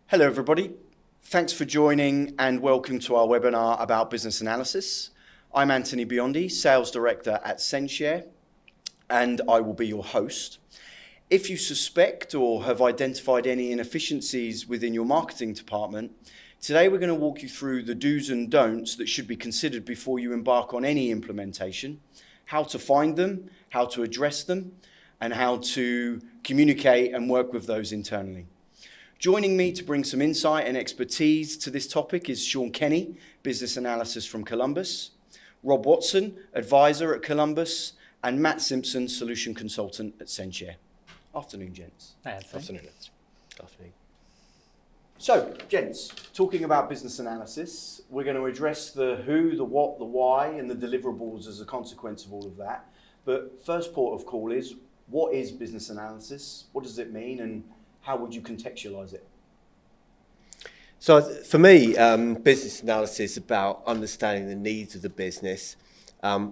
Hello everybody, thanks for joining and welcome to our webinar about business analysis. I'm Anthony Biondi, Sales Director at SendShare, and I will be your host. If you suspect or have identified any inefficiencies within your marketing department, today we're going to walk you through the do's and don'ts that should be considered before you embark on any implementation, how to find them, how to address them, and how to communicate and work with those internally. Joining me to bring some insight and expertise to this topic is Sean Kenny, Business Analysis from Columbus, Rob Watson, Advisor at Columbus, and Matt Simpson, Solution Consultant at SendShare. Afternoon, gents. Afternoon. So, gents, talking about business analysis, we're going to address the who, the what, the why, and the deliverables as a consequence of all of that. But first port of call is, what is business analysis? What does it mean, and how would you contextualize it? So for me, business analysis is about understanding the needs of the business,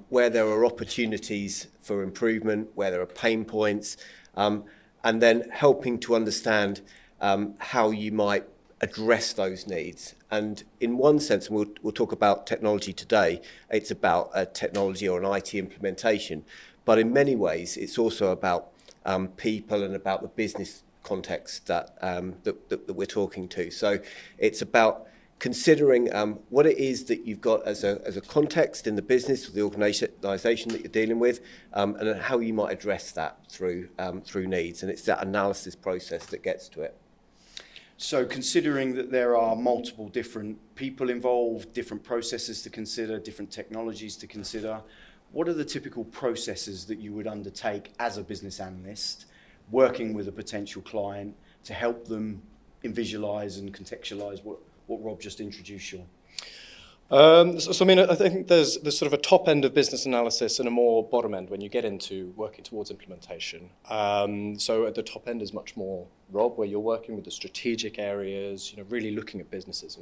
where there are opportunities for improvement, where there are pain points, and then helping to understand how you might address those needs. And in one sense, and we'll talk about technology today, it's about a technology or an IT implementation. But in many ways, it's also about people and about the business context that we're talking to. So it's about considering what it is that you've got as a context in the business or the organisation that you're dealing with, and how you might address that through needs. And it's that analysis process that gets to it. So considering that there are multiple different people involved, different processes to consider, different technologies to consider, what are the typical processes that you would undertake as a business analyst working with a potential client to help them visualize and contextualize what Rob just introduced, Sean? I think there's sort of a top end of business analysis and a more bottom end when you get into working towards implementation. So at the top end is much more, Rob, where you're working with the strategic areas, really looking at businesses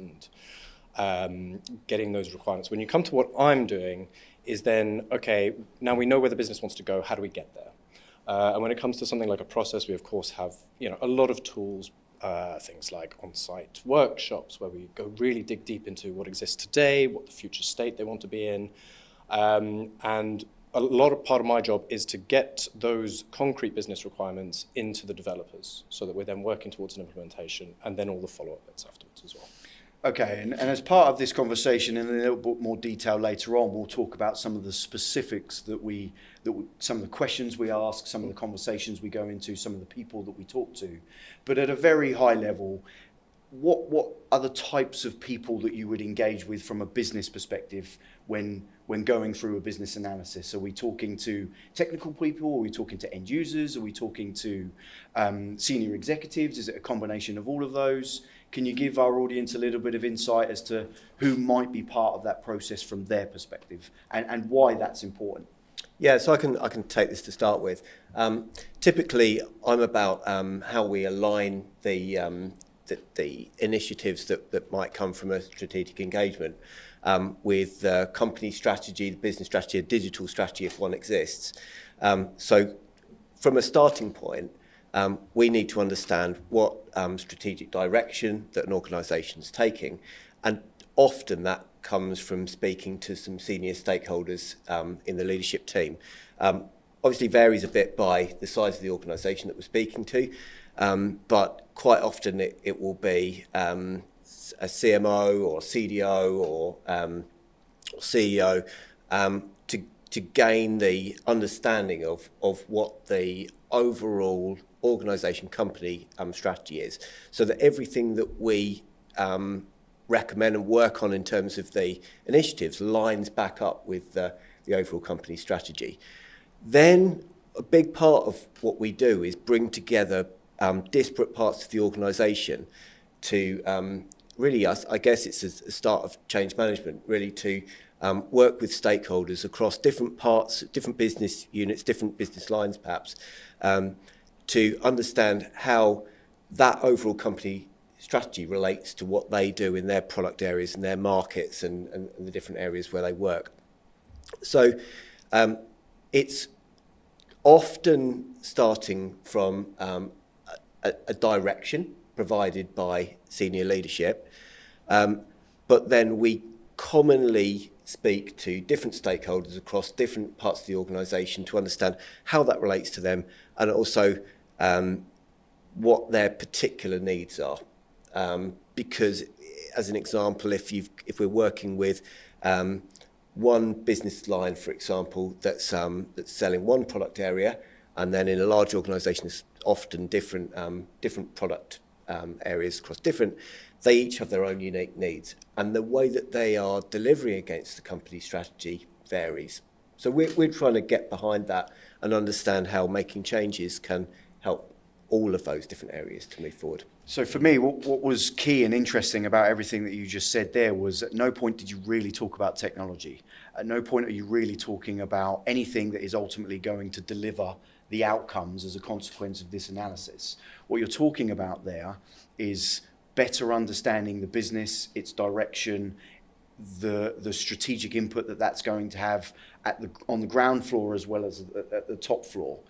and getting those requirements. When you come to what I'm doing is then, okay, now we know where the business wants to go, how do we get there? And when it comes to something like a process, we of course have a lot of tools, things like on-site workshops where we go really dig deep into what exists today, what the future state they want to be in. And a lot of part of my job is to get those concrete business requirements into the developers so that we're then working towards an implementation and then all the follow-up bits afterwards as well. Okay, and as part of this conversation, in a little bit more detail later on, we'll talk about some of the specifics some of the questions we ask, some of the conversations we go into, some of the people that we talk to. But at a very high level, what are the types of people that you would engage with from a business perspective when going through a business analysis? Are we talking to technical people? Are we talking to end users? Are we talking to senior executives? Is it a combination of all of those? Can you give our audience a little bit of insight as to who might be part of that process from their perspective and why that's important? Yeah, so I can take this to start with. Typically, I'm about how we align the initiatives that might come from a strategic engagement with company strategy, the business strategy, a digital strategy if one exists. So from a starting point, we need to understand what strategic direction that an organisation is taking, and often that comes from speaking to some senior stakeholders in the leadership team. Obviously varies a bit by the size of the organisation that we're speaking to, but quite often it will be a CMO or CDO or CEO to gain the understanding of what the overall organisation company strategy is, so that everything that we recommend and work on in terms of the initiatives lines back up with the overall company strategy. Then a big part of what we do is bring together disparate parts of the organisation to really, I guess it's a start of change management, really to work with stakeholders across different parts, different business units, different business lines perhaps, to understand how that overall company strategy relates to what they do in their product areas and their markets and the different areas where they work. So it's often starting from a direction provided by senior leadership. But then we commonly speak to different stakeholders across different parts of the organisation to understand how that relates to them, and also what their particular needs are. Because, as an example, if we're working with one business line, for example, that's selling one product area, and then in a large organisation, it's often different product areas across different. They each have their own unique needs, and the way that they are delivering against the company strategy varies. So we're trying to get behind that and understand how making changes can help all of those different areas to move forward. So for me, what was key and interesting about everything that you just said there was at no point did you really talk about technology. At no point are you really talking about anything that is ultimately going to deliver the outcomes as a consequence of this analysis. What you're talking about there is better understanding the business, its direction, the strategic input that that's going to have on the ground floor as well as at the top floor.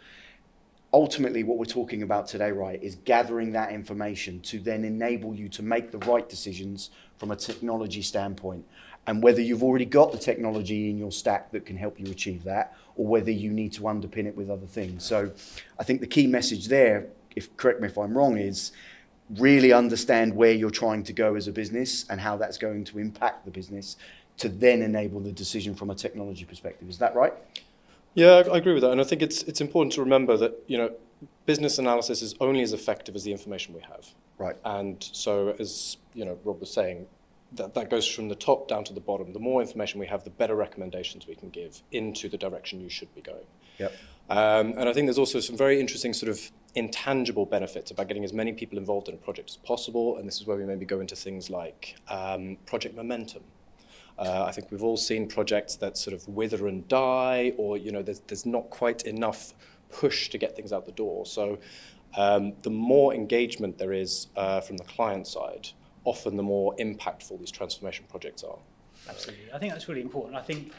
Ultimately, what we're talking about today, right, is gathering that information to then enable you to make the right decisions from a technology standpoint. And whether you've already got the technology in your stack that can help you achieve that, or whether you need to underpin it with other things. So I think the key message there, correct me if I'm wrong, is really understand where you're trying to go as a business and how that's going to impact the business to then enable the decision from a technology perspective. Is that right? Yeah, I agree with that, and I think it's important to remember that business analysis is only as effective as the information we have. Right. And so, as Rob was saying, that goes from the top down to the bottom. The more information we have, the better recommendations we can give into the direction you should be going. Yep. And I think there's also some very interesting sort of intangible benefits about getting as many people involved in a project as possible, and this is where we maybe go into things like project momentum. I think we've all seen projects that sort of wither and die, or there's not quite enough push to get things out the door. So the more engagement there is from the client side, often the more impactful these transformation projects are. Absolutely. I think that's really important. I think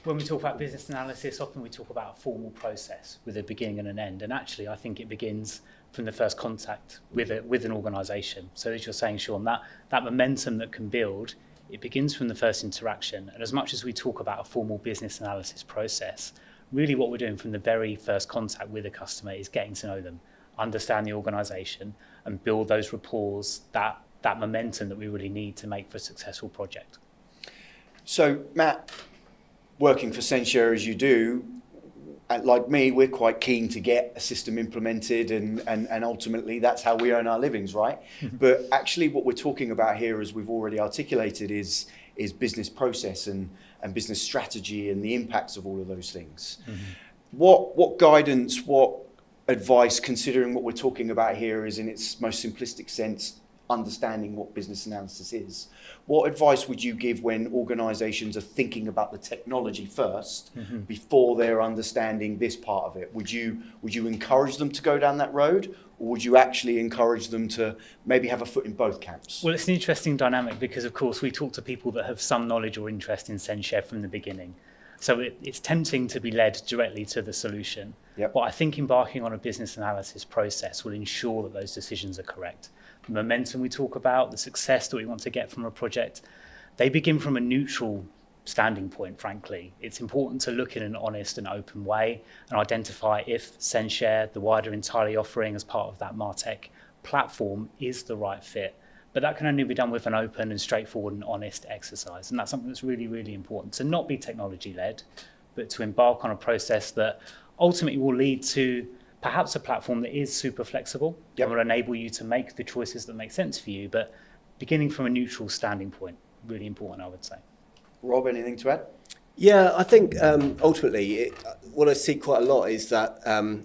when we talk about business analysis, often we talk about a formal process with a beginning and an end. And actually, I think it begins from the first contact with an organisation. So as you're saying, Sean, that momentum that can build, it begins from the first interaction. And as much as we talk about a formal business analysis process, really what we're doing from the very first contact with a customer is getting to know them, understand the organisation, and build those rapports, that momentum that we really need to make for a successful project. So, Matt, working for Senshare as you do, like me, we're quite keen to get a system implemented and ultimately that's how we earn our livings, right? Mm-hmm. But actually what we're talking about here, as we've already articulated, is business process and business strategy and the impacts of all of those things. Mm-hmm. What guidance, what advice, considering what we're talking about here is in its most simplistic sense, understanding what business analysis is, what advice would you give when organisations are thinking about the technology first, mm-hmm. before they're understanding this part of it? Would you encourage them to go down that road, or would you actually encourage them to maybe have a foot in both camps? Well, it's an interesting dynamic because, of course, we talk to people that have some knowledge or interest in Senshare from the beginning. So it's tempting to be led directly to the solution. Yep. But I think embarking on a business analysis process will ensure that those decisions are correct. The momentum we talk about, the success that we want to get from a project, they begin from a neutral standing point, frankly. It's important to look in an honest and open way and identify if Senshare, the wider Entirely offering as part of that MarTech platform, is the right fit. But that can only be done with an open and straightforward and honest exercise. And that's something that's really, really important. To not be technology-led, but to embark on a process that ultimately will lead to perhaps a platform that is super flexible, yep. and will enable you to make the choices that make sense for you, but beginning from a neutral standing point, really important, I would say. Rob, anything to add? Yeah, I think ultimately what I see quite a lot is that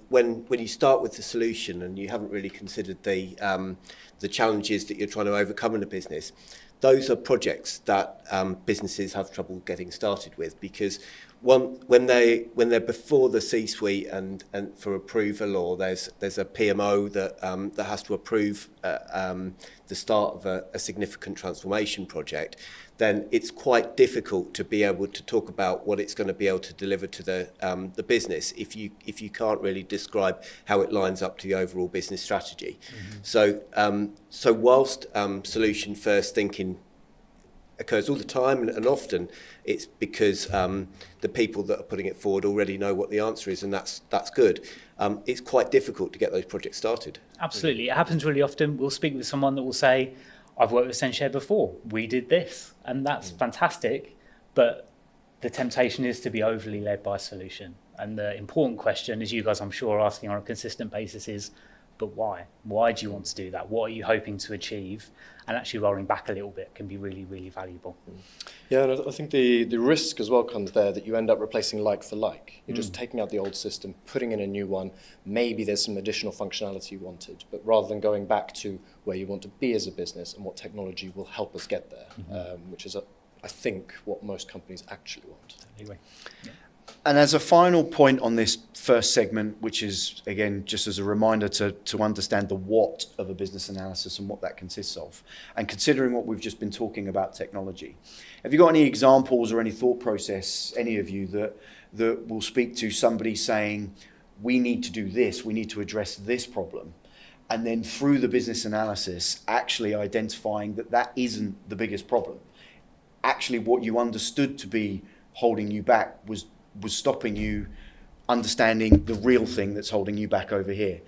when you start with the solution and you haven't really considered the challenges that you're trying to overcome in a business, those are projects that businesses have trouble getting started with, because when they're before the C-suite and for approval, or there's a PMO that has to approve the start of a significant transformation project, then it's quite difficult to be able to talk about what it's going to be able to deliver to the business if you can't really describe how it lines up to the overall business strategy. So whilst solution first thinking occurs all the time and often, it's because the people that are putting it forward already know what the answer is, and that's good. It's quite difficult to get those projects started. Absolutely. It happens really often. We'll speak with someone that will say, I've worked with SendShare before, we did this, and that's fantastic, but the temptation is to be overly led by a solution. And the important question, as you guys I'm sure are asking on a consistent basis, is, but why? Why do you want to do that? What are you hoping to achieve? And actually rolling back a little bit can be really, really valuable. Yeah, and I think the risk as well comes there that you end up replacing like for like. You're just taking out the old system, putting in a new one. Maybe there's some additional functionality you wanted, but rather than going back to where you want to be as a business and what technology will help us get there, which is, I think, what most companies actually want. Anyway. Yeah. And as a final point on this first segment, which is, again, just as a reminder to understand the what of a business analysis and what that consists of, and considering what we've just been talking about technology, have you got any examples or any thought process, any of you, that will speak to somebody saying, we need to do this, we need to address this problem, and then through the business analysis, actually identifying that that isn't the biggest problem. Actually, what you understood to be holding you back was stopping you understanding the real thing that's holding you back over here.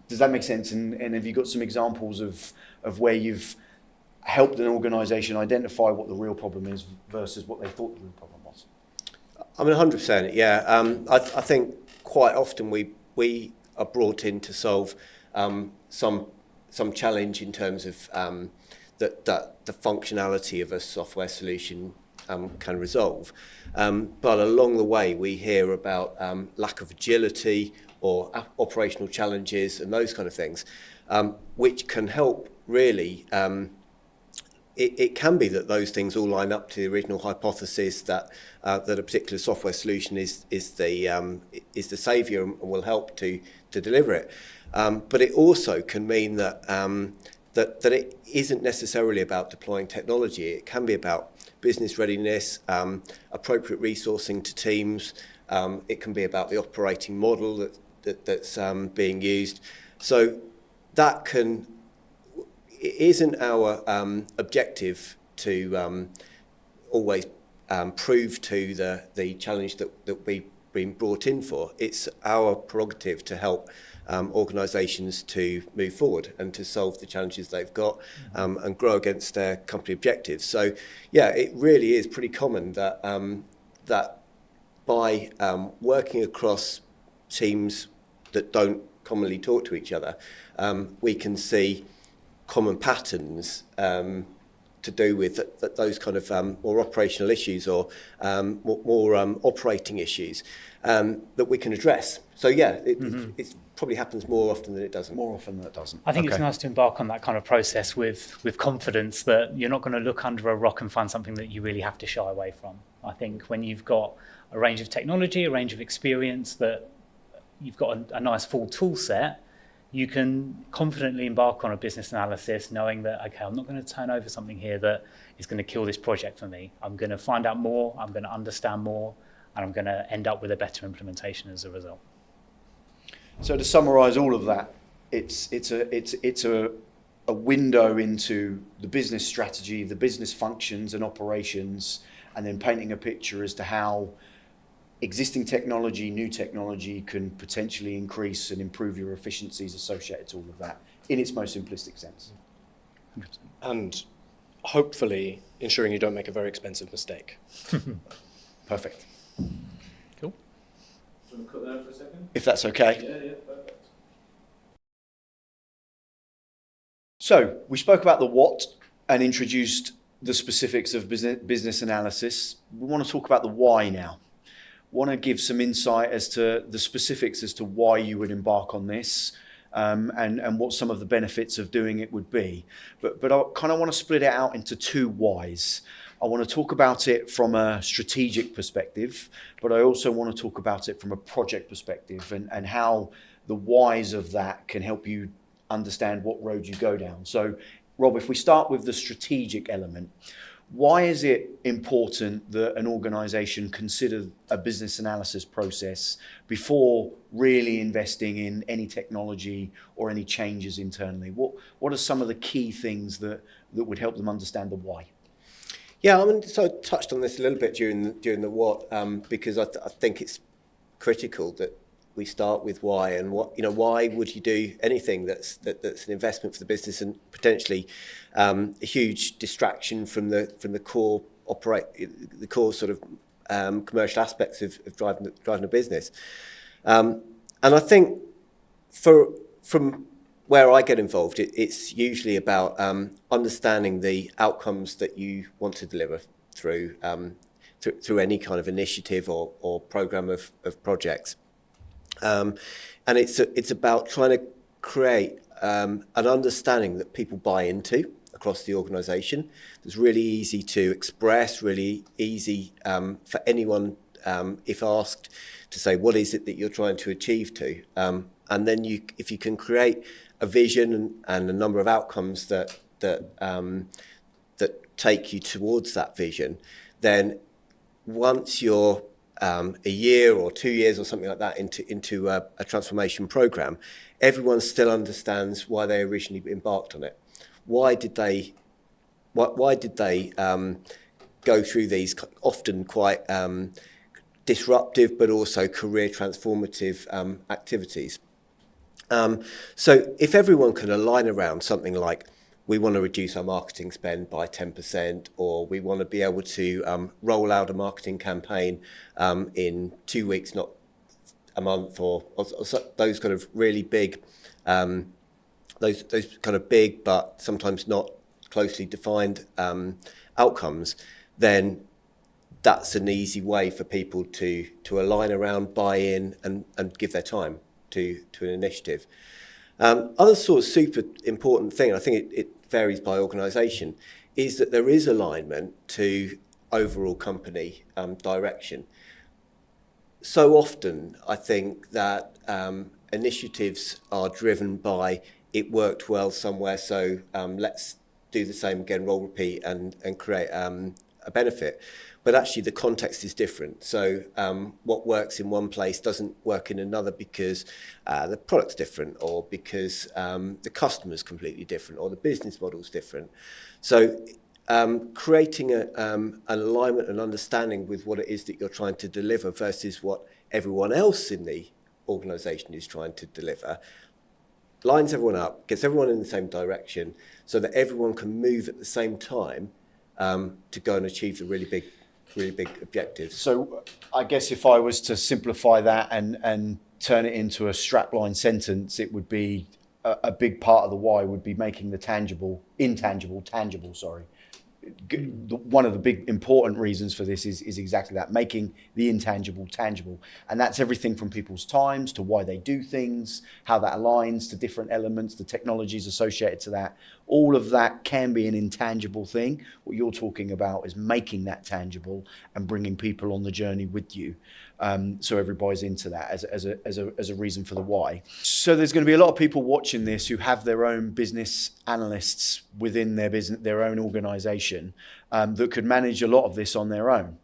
Does that make sense? And have you got some examples of where you've helped an organisation identify what the real problem is versus what they thought the real problem was? I mean, 100%, yeah. I think quite often we are brought in to solve some challenge in terms of that the functionality of a software solution can resolve. But along the way, we hear about lack of agility or operational challenges and those kind of things, which can help really. It can be that those things all line up to the original hypothesis that a particular software solution is the saviour and will help to deliver it. But it also can mean that that it isn't necessarily about deploying technology. It can be about business readiness, appropriate resourcing to teams. It can be about the operating model that's being used. So that it isn't our objective to always prove to the challenge that we've been brought in for. It's our prerogative to help organisations to move forward and to solve the challenges they've got and grow against their company objectives. So, yeah, it really is pretty common that that by working across teams that don't commonly talk to each other, we can see common patterns to do with those kind of more operational issues or more operating issues that we can address. So yeah, it probably happens more often than it doesn't. More often than it doesn't. I think it's nice to embark on that kind of process with confidence that you're not going to look under a rock and find something that you really have to shy away from. I think when you've got a range of technology, a range of experience, that you've got a nice full tool set, you can confidently embark on a business analysis knowing that, okay, I'm not going to turn over something here that is going to kill this project for me. I'm going to find out more, I'm going to understand more, and I'm going to end up with a better implementation as a result. So to summarise all of that, it's a window into the business strategy, the business functions and operations, and then painting a picture as to how existing technology, new technology can potentially increase and improve your efficiencies associated to all of that in its most simplistic sense. And hopefully ensuring you don't make a very expensive mistake. Perfect. Cool. Do you want to cut there for a second? If that's okay. Yeah, perfect. So we spoke about the what and introduced the specifics of business analysis. We want to talk about the why now. Want to give some insight as to the specifics as to why you would embark on this and what some of the benefits of doing it would be. But I kind of want to split it out into two whys. I want to talk about it from a strategic perspective, but I also want to talk about it from a project perspective and how the whys of that can help you understand what road you go down. So, Rob, if we start with the strategic element, why is it important that an organisation consider a business analysis process before really investing in any technology or any changes internally? What are some of the key things that would help them understand the why? Yeah, I mean, so I touched on this a little bit during the what, because I think it's critical that we start with why, and why would you do anything that's an investment for the business and potentially a huge distraction from the core sort of commercial aspects of driving a business. And I think from where I get involved, it's usually about understanding the outcomes that you want to deliver through any kind of initiative or program of projects. And it's about trying to create an understanding that people buy into across the organisation. It's really easy to express, really easy for anyone, if asked, to say what is it that you're trying to achieve to. And then if you can create a vision and a number of outcomes that take you towards that vision, then once you're a year or 2 years or something like that into a transformation program, everyone still understands why they originally embarked on it. Why did they go through these often quite disruptive but also career transformative activities? So if everyone can align around something like, we want to reduce our marketing spend by 10%, or we want to be able to roll out a marketing campaign in 2 weeks, not a month, or those kind of really big, those kind of big but sometimes not closely defined outcomes, then that's an easy way for people to align around, buy in, and give their time to an initiative. Other sort of super important thing, I think it varies by organisation, is that there is alignment to overall company direction. So often, I think that initiatives are driven by, it worked well somewhere, so let's do the same again, roll, repeat, and create a benefit. But actually the context is different. So what works in one place doesn't work in another because the product's different, or because the customer's completely different, or the business model's different. So creating an alignment and understanding with what it is that you're trying to deliver versus what everyone else in the organisation is trying to deliver lines everyone up, gets everyone in the same direction, so that everyone can move at the same time to go and achieve the really big objectives. So I guess if I was to simplify that and turn it into a strapline sentence, it would be a big part of the why would be making the intangible tangible. One of the big important reasons for this is exactly that, making the intangible tangible. And that's everything from people's times to why they do things, how that aligns to different elements, the technologies associated to that. All of that can be an intangible thing. What you're talking about is making that tangible and bringing people on the journey with you. So everybody's into that as a reason for the why. So there's going to be a lot of people watching this who have their own business analysts within their own organisation that could manage a lot of this on their own.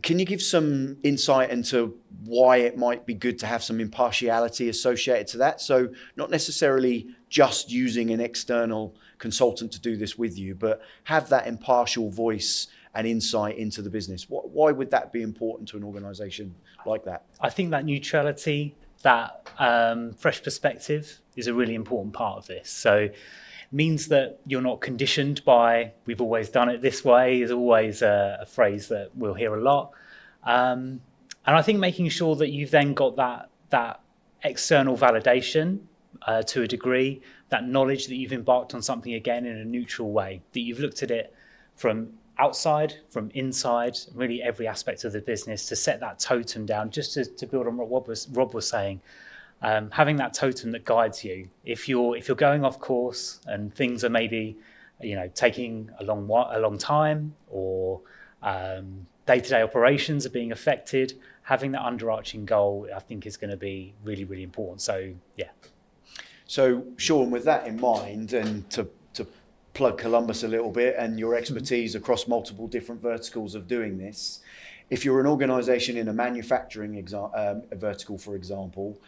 Can you give some insight into why it might be good to have some impartiality associated to that? So not necessarily just using an external consultant to do this with you, but have that impartial voice and insight into the business. Why would that be important to an organisation like that? I think that neutrality, that fresh perspective is a really important part of this. So it means that you're not conditioned by, we've always done it this way, is always a phrase that we'll hear a lot. And I think making sure that you've then got that external validation to a degree, that knowledge that you've embarked on something again in a neutral way, that you've looked at it from outside, from inside, really every aspect of the business, to set that totem down, just to build on what Rob was saying. Having that totem that guides you. If you're going off course and things are maybe taking a long time, or day-to-day operations are being affected. Having that underarching goal, I think, is going to be really, really important. So, yeah. So, Sean, with that in mind, and to plug Columbus a little bit and your expertise across multiple different verticals of doing this, if you're an organisation in a manufacturing vertical, for example,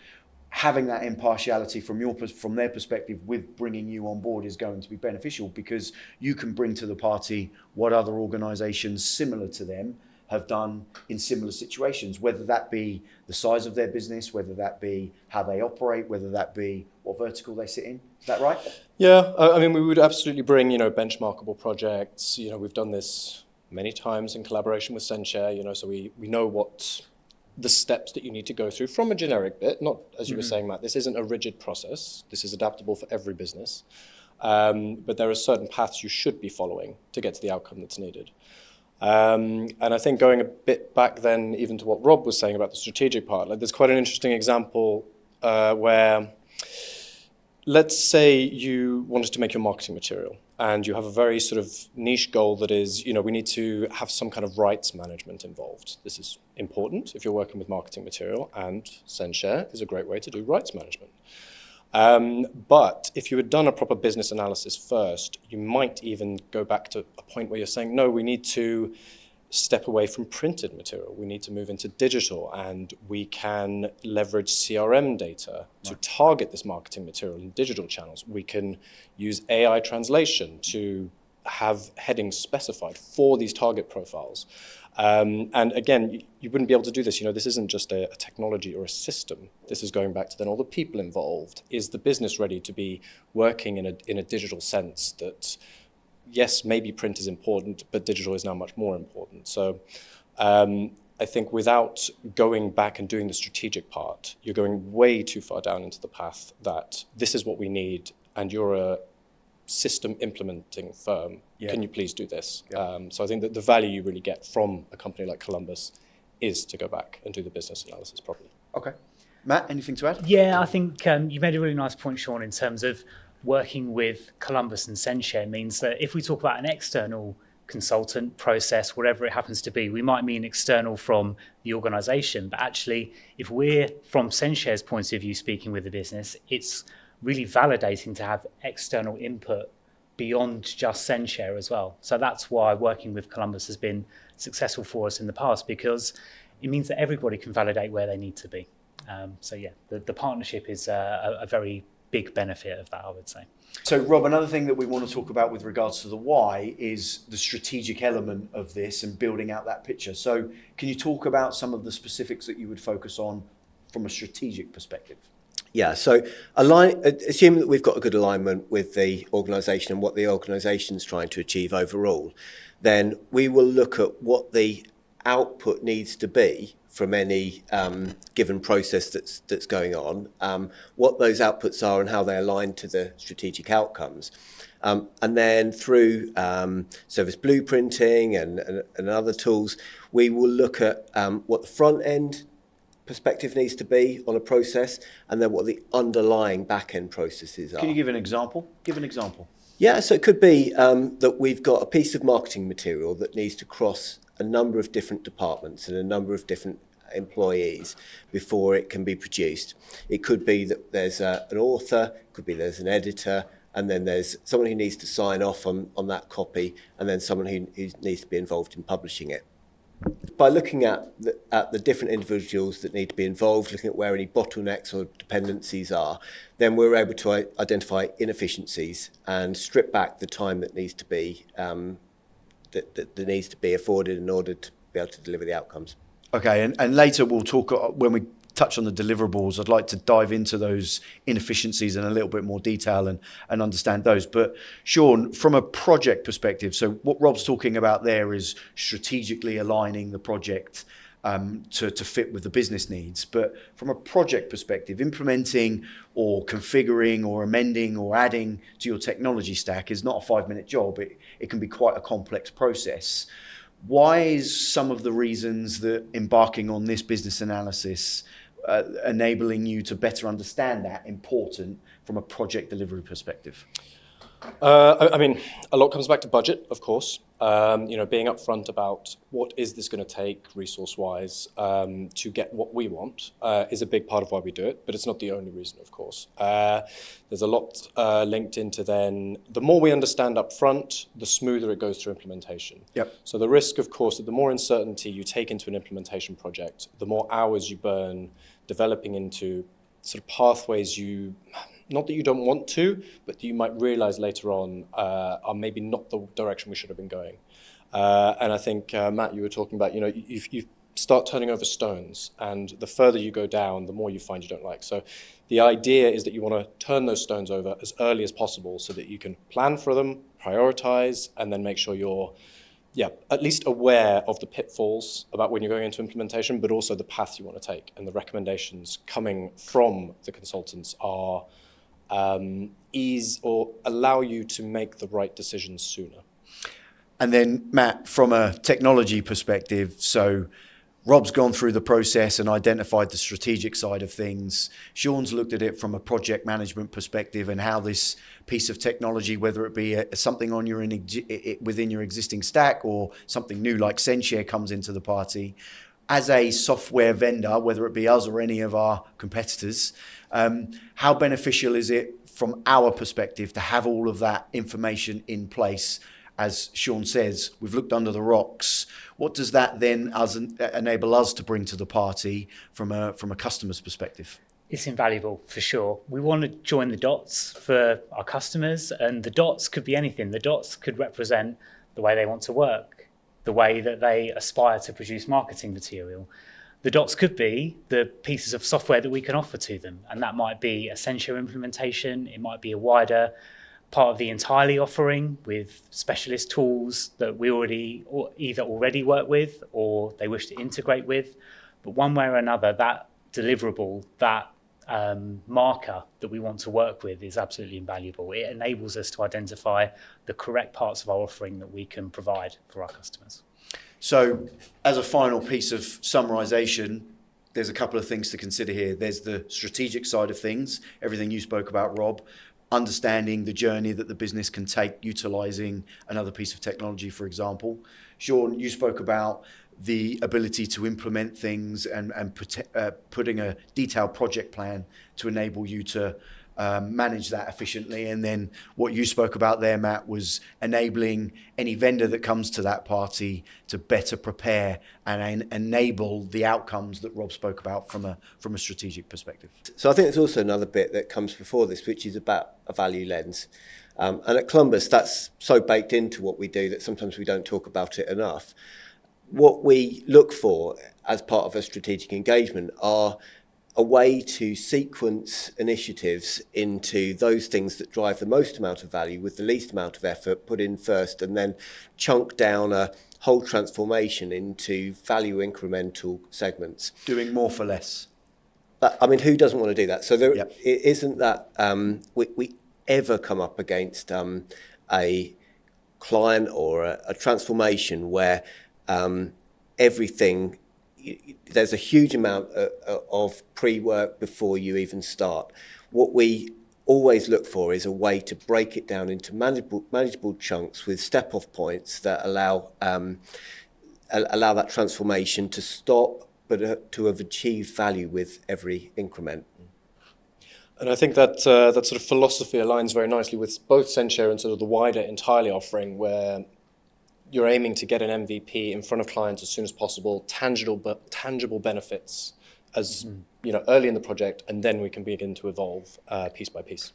having that impartiality from their perspective with bringing you on board is going to be beneficial, because you can bring to the party what other organisations similar to them have done in similar situations, whether that be the size of their business, whether that be how they operate, whether that be what vertical they sit in. Is that right? Yeah, I mean, we would absolutely bring, benchmarkable projects. We've done this many times in collaboration with SendShare, so we know what the steps that you need to go through from a generic bit. Not, as you were saying, Matt, this isn't a rigid process. This is adaptable for every business. But there are certain paths you should be following to get to the outcome that's needed. And I think going a bit back then, even to what Rob was saying about the strategic part, there's quite an interesting example where, let's say you wanted to make your marketing material and you have a very sort of niche goal that is, we need to have some kind of rights management involved. This is important if you're working with marketing material, and SendShare is a great way to do rights management. But if you had done a proper business analysis first, you might even go back to a point where you're saying, no, we need to step away from printed material. We need to move into digital, and we can leverage CRM data to target this marketing material in digital channels. We can use AI translation to have headings specified for these target profiles. And again, you wouldn't be able to do this. This isn't just a technology or a system. This is going back to then all the people involved. Is the business ready to be working in a digital sense that, yes, maybe print is important, but digital is now much more important. So I think without going back and doing the strategic part, you're going way too far down into the path that this is what we need, and you're a system implementing firm. Yeah. Can you please do this? Yeah. So I think that the value you really get from a company like Columbus is to go back and do the business analysis properly. Okay. Matt, anything to add? Yeah, I think you made a really nice point, Sean, in terms of working with Columbus and SendShare means that if we talk about an external consultant process, whatever it happens to be, we might mean external from the organisation, but actually if we're from SendShare's point of view speaking with the business, it's really validating to have external input beyond just SendShare as well. So that's why working with Columbus has been successful for us in the past, because it means that everybody can validate where they need to be. So yeah, the partnership is a very big benefit of that, I would say. So Rob, another thing that we want to talk about with regards to the why is the strategic element of this and building out that picture. So can you talk about some of the specifics that you would focus on from a strategic perspective? Yeah, so assume that we've got a good alignment with the organisation and what the organisation's trying to achieve overall, then we will look at what the output needs to be from any given process that's going on, what those outputs are and how they align to the strategic outcomes. And then through service blueprinting and other tools, we will look at what the front end perspective needs to be on a process, and then what the underlying back-end processes are. Can you give an example? Give an example. Yeah, so it could be that we've got a piece of marketing material that needs to cross a number of different departments and a number of different employees before it can be produced. It could be that there's an author, it could be there's an editor, and then there's someone who needs to sign off on that copy, and then someone who needs to be involved in publishing it. By looking at the different individuals that need to be involved, looking at where any bottlenecks or dependencies are, then we're able to identify inefficiencies and strip back the time that needs to be that needs to be afforded in order to be able to deliver the outcomes. Okay, and later we'll talk, when we touch on the deliverables, I'd like to dive into those inefficiencies in a little bit more detail and understand those. But Sean, from a project perspective, so what Rob's talking about there is strategically aligning the project to fit with the business needs. But from a project perspective, implementing or configuring or amending or adding to your technology stack is not a 5-minute job. It can be quite a complex process. Why is some of the reasons that embarking on this business analysis enabling you to better understand that important from a project delivery perspective? I mean, a lot comes back to budget, of course. Being upfront about what is this going to take resource-wise to get what we want is a big part of why we do it, but it's not the only reason, of course. There's a lot linked into then, the more we understand upfront, the smoother it goes through implementation. Yep. So the risk, of course, that the more uncertainty you take into an implementation project, the more hours you burn developing into sort of pathways not that you don't want to, but you might realize later on are maybe not the direction we should have been going. And I think, Matt, you were talking about, you start turning over stones, and the further you go down, the more you find you don't like. So the idea is that you want to turn those stones over as early as possible so that you can plan for them, prioritize, and then make sure you're at least aware of the pitfalls about when you're going into implementation, but also the path you want to take. And the recommendations coming from the consultants are ease or allow you to make the right decisions sooner. And then, Matt, from a technology perspective, so Rob's gone through the process and identified the strategic side of things. Sean's looked at it from a project management perspective and how this piece of technology, whether it be something on within your existing stack or something new like SendShare comes into the party. As a software vendor, whether it be us or any of our competitors, how beneficial is it from our perspective to have all of that information in place? As Sean says, we've looked under the rocks. What does that then enable us to bring to the party from a customer's perspective? It's invaluable, for sure. We want to join the dots for our customers, and the dots could be anything. The dots could represent the way they want to work, the way that they aspire to produce marketing material. The dots could be the pieces of software that we can offer to them, and that might be a SendShare implementation. It might be a wider part of the entirely offering with specialist tools that we either already work with or they wish to integrate with. But one way or another, that deliverable, that marker that we want to work with is absolutely invaluable. It enables us to identify the correct parts of our offering that we can provide for our customers. So as a final piece of summarization, there's a couple of things to consider here. There's the strategic side of things, everything you spoke about, Rob, understanding the journey that the business can take utilizing another piece of technology, for example. Sean, you spoke about the ability to implement things and putting a detailed project plan to enable you to manage that efficiently. And then what you spoke about there, Matt, was enabling any vendor that comes to that party to better prepare and enable the outcomes that Rob spoke about from a strategic perspective. So I think there's also another bit that comes before this, which is about a value lens. And at Columbus, that's so baked into what we do that sometimes we don't talk about it enough. What we look for as part of a strategic engagement are a way to sequence initiatives into those things that drive the most amount of value with the least amount of effort put in first, and then chunk down a whole transformation into value incremental segments. Doing more for less. I mean, who doesn't want to do that? So there Yep. it isn't that we ever come up against a client or a transformation where everything, there's a huge amount of pre-work before you even start. What we always look for is a way to break it down into manageable chunks with step-off points that allow that transformation to stop, but to have achieved value with every increment. And I think that that sort of philosophy aligns very nicely with both SendShare and sort of the wider entirely offering, where you're aiming to get an MVP in front of clients as soon as possible, tangible benefits as early in the project, and then we can begin to evolve piece by piece.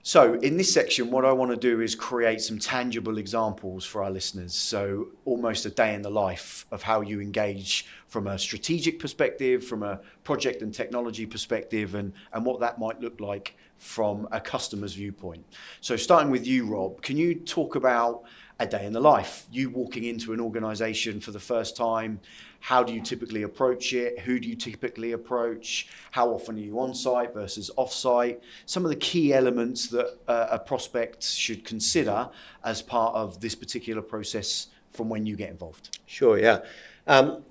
So in this section, what I want to do is create some tangible examples for our listeners. So almost a day in the life of how you engage from a strategic perspective, from a project and technology perspective, and what that might look like from a customer's viewpoint. So starting with you, Rob, can you talk about a day in the life, you walking into an organization for the first time? How do you typically approach it? Who do you typically approach? How often are you on site versus off site? Some of the key elements that a prospect should consider as part of this particular process from when you get involved. Sure, yeah.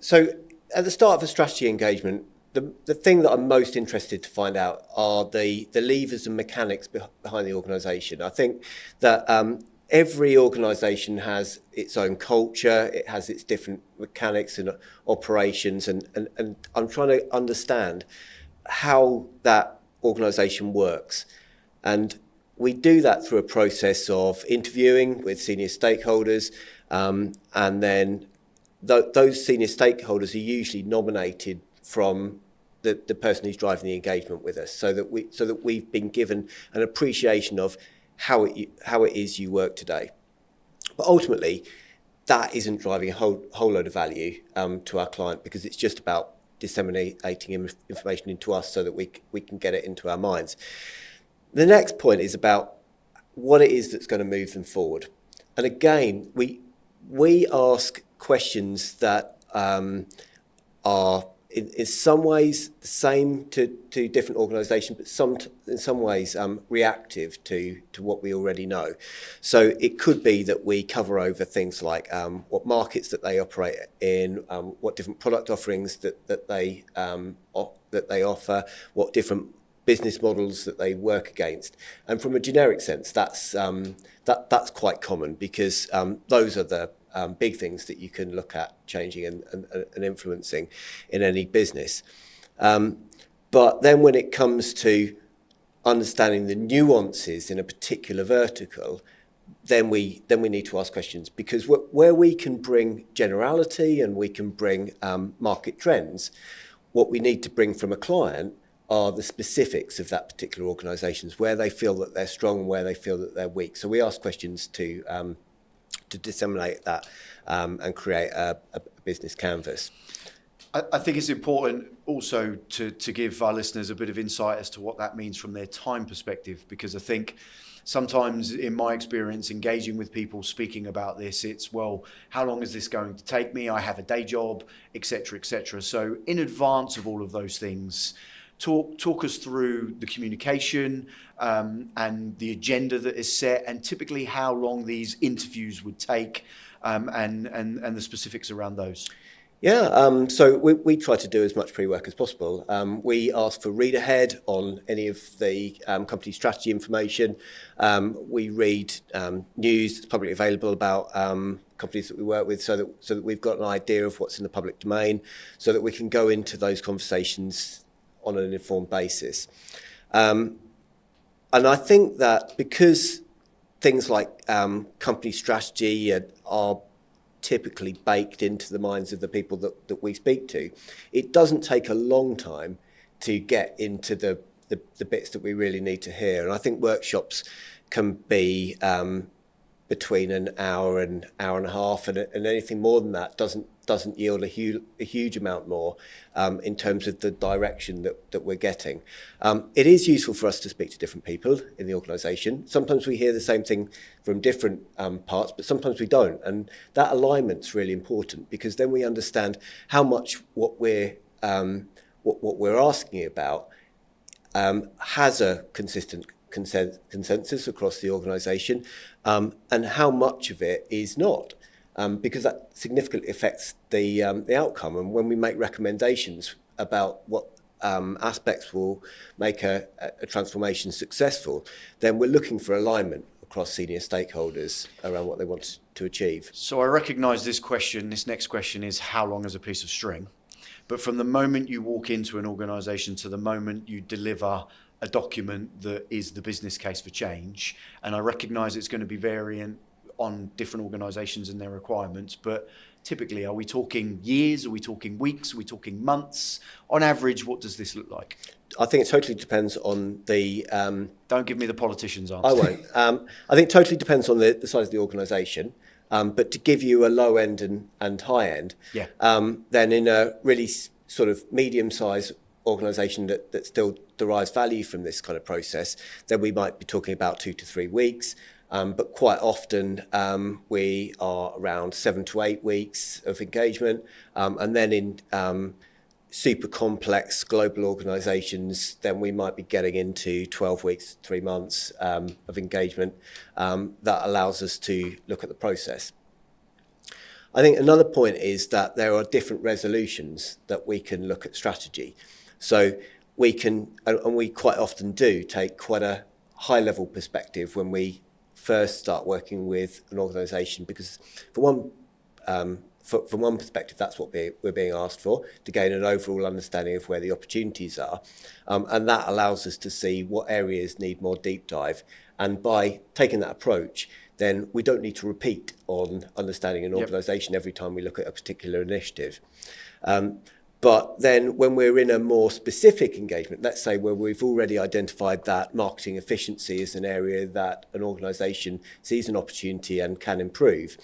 So at the start of a strategy engagement, the thing that I'm most interested to find out are the levers and mechanics behind the organisation. I think that every organisation has its own culture, it has its different mechanics and operations, and I'm trying to understand how that organisation works. And we do that through a process of interviewing with senior stakeholders, and then those senior stakeholders are usually nominated from the person who's driving the engagement with us, so that we've been given an appreciation of how it is you work today. But ultimately, that isn't driving a whole load of value to our client, because it's just about disseminating information into us so that we can get it into our minds. The next point is about what it is that's going to move them forward. And again, we ask questions that are in some ways the same to different organisations, but in some ways reactive to what we already know. So it could be that we cover over things like what markets that they operate in, what different product offerings that they offer, what different business models that they work against. And from a generic sense, that's quite common, because those are the big things that you can look at changing and influencing in any business. But then when it comes to understanding the nuances in a particular vertical, then we need to ask questions, because where we can bring generality and we can bring market trends, what we need to bring from a client are the specifics of that particular organisations, where they feel that they're strong and where they feel that they're weak. So we ask questions to disseminate that and create a business canvas. I think it's important also to give our listeners a bit of insight as to what that means from their time perspective, because I think sometimes, in my experience, engaging with people speaking about this, it's, well, how long is this going to take me? I have a day job, etc., etc. So in advance of all of those things, talk us through the communication and the agenda that is set, and typically how long these interviews would take, and the specifics around those. Yeah, so we try to do as much pre-work as possible. We ask for read ahead on any of the company strategy information. We read news that's publicly available about companies that we work with, so that we've got an idea of what's in the public domain, so that we can go into those conversations on an informed basis. And I think that because things like company strategy are typically baked into the minds of the people that we speak to, it doesn't take a long time to get into the bits that we really need to hear. And I think workshops can be between an hour and hour and a half, and anything more than that doesn't yield a huge amount more in terms of the direction that we're getting. It is useful for us to speak to different people in the organisation. Sometimes we hear the same thing from different parts, but sometimes we don't. And that alignment's really important, because then we understand how much what we're asking about has a consistent consensus across the organisation, and how much of it is not. Because that significantly affects the outcome. And when we make recommendations about what aspects will make a transformation successful, then we're looking for alignment across senior stakeholders around what they want to achieve. So I recognise this next question is, how long is a piece of string? But from the moment you walk into an organisation to the moment you deliver a document that is the business case for change, and I recognise it's going to be variant on different organisations and their requirements, but typically, are we talking years? Are we talking weeks? Are we talking months? On average, what does this look like? I think it totally depends on the... Don't give me the politician's answer. I won't. I think it totally depends on the size of the organisation. But to give you a low end and high end, yeah. Then in a really sort of medium-sized organisation that still derives value from this kind of process, then we might be talking about 2 to 3 weeks. But quite often we are around 7 to 8 weeks of engagement. And then in super complex global organisations, then we might be getting into 12 weeks, 3 months of engagement that allows us to look at the process. I think another point is that there are different resolutions that we can look at strategy. So we can, and we quite often do, take quite a high-level perspective when we first start working with an organisation, because from one perspective, that's what we're being asked for, to gain an overall understanding of where the opportunities are. And that allows us to see what areas need more deep dive. And by taking that approach, then we don't need to repeat on understanding an organisation every time we look at a particular initiative. But then when we're in a more specific engagement, let's say where we've already identified that marketing efficiency is an area that an organisation sees an opportunity and can improve,